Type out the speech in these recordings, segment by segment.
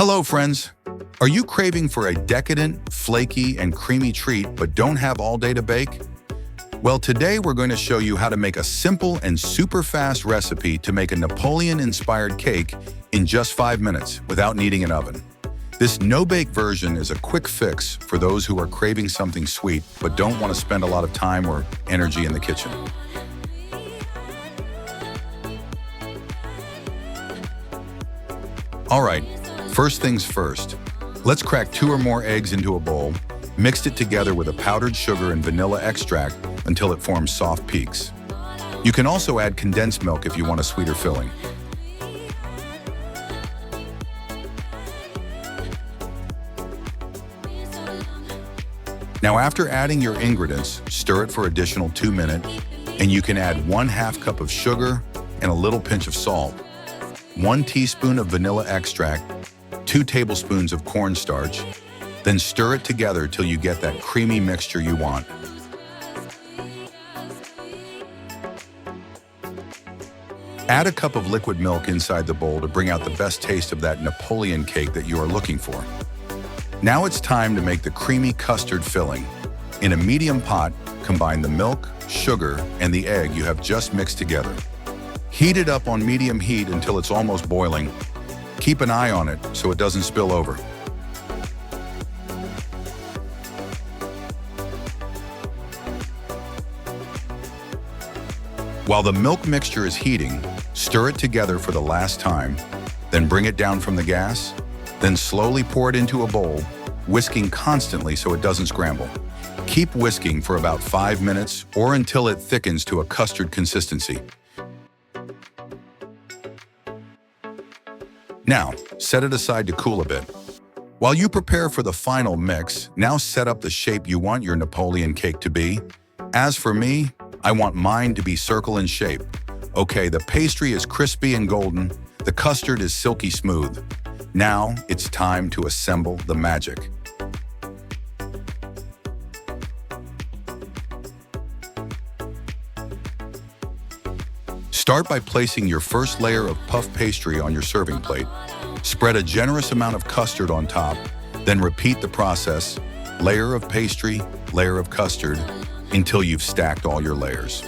Hello, friends. Are you craving for a decadent, flaky, and creamy treat but don't have all day to bake? Well, today we're going to show you how to make a simple and super fast recipe to make a Napoleon-inspired cake in just 5 minutes without needing an oven. This no-bake version is a quick fix for those who are craving something sweet but don't want to spend a lot of time or energy in the kitchen. All right, first things first. Let's crack 2 or more eggs into a bowl, mix it together with a powdered sugar and vanilla extract until it forms soft peaks. You can also add condensed milk if you want a sweeter filling. Now, after adding your ingredients, stir it for additional 2 minutes, and you can add 1/2 cup of sugar and a little pinch of salt, 1 teaspoon of vanilla extract, 2 tablespoons of cornstarch, then stir it together till you get that creamy mixture you want. Add a cup of liquid milk inside the bowl to bring out the best taste of that Napoleon cake that you are looking for. Now it's time to make the creamy custard filling. In a medium pot, combine the milk, sugar, and the egg you have just mixed together. Heat it up on medium heat until it's almost boiling. Keep an eye on it so it doesn't spill over. While the milk mixture is heating, stir it together for the last time, then bring it down from the gas, then slowly pour it into a bowl, whisking constantly so it doesn't scramble. Keep whisking for about 5 minutes or until it thickens to a custard consistency. Now, set it aside to cool a bit. While you prepare for the final mix, now set up the shape you want your Napoleon cake to be. As for me, I want mine to be circle in shape. Okay, the pastry is crispy and golden, the custard is silky smooth. Now, it's time to assemble the magic. Start by placing your first layer of puff pastry on your serving plate. Spread a generous amount of custard on top, then repeat the process, layer of pastry, layer of custard, until you've stacked all your layers.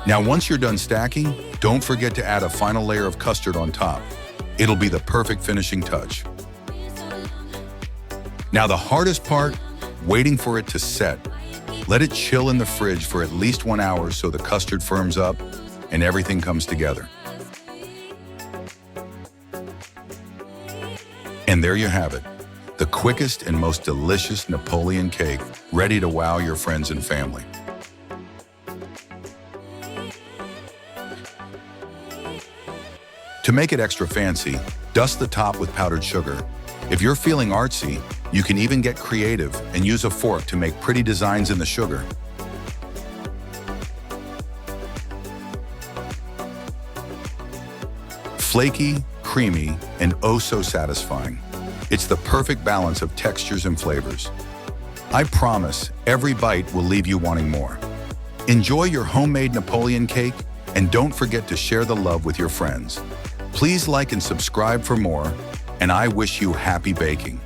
Now, once you're done stacking, don't forget to add a final layer of custard on top. It'll be the perfect finishing touch. Now, the hardest part, waiting for it to set. Let it chill in the fridge for at least 1 hour so the custard firms up and everything comes together. And there you have it, the quickest and most delicious Napoleon cake, ready to wow your friends and family. To make it extra fancy, dust the top with powdered sugar. If you're feeling artsy, you can even get creative and use a fork to make pretty designs in the sugar. Flaky, creamy, and oh so satisfying. It's the perfect balance of textures and flavors. I promise every bite will leave you wanting more. Enjoy your homemade Napoleon cake, and don't forget to share the love with your friends. Please like and subscribe for more, and I wish you happy baking.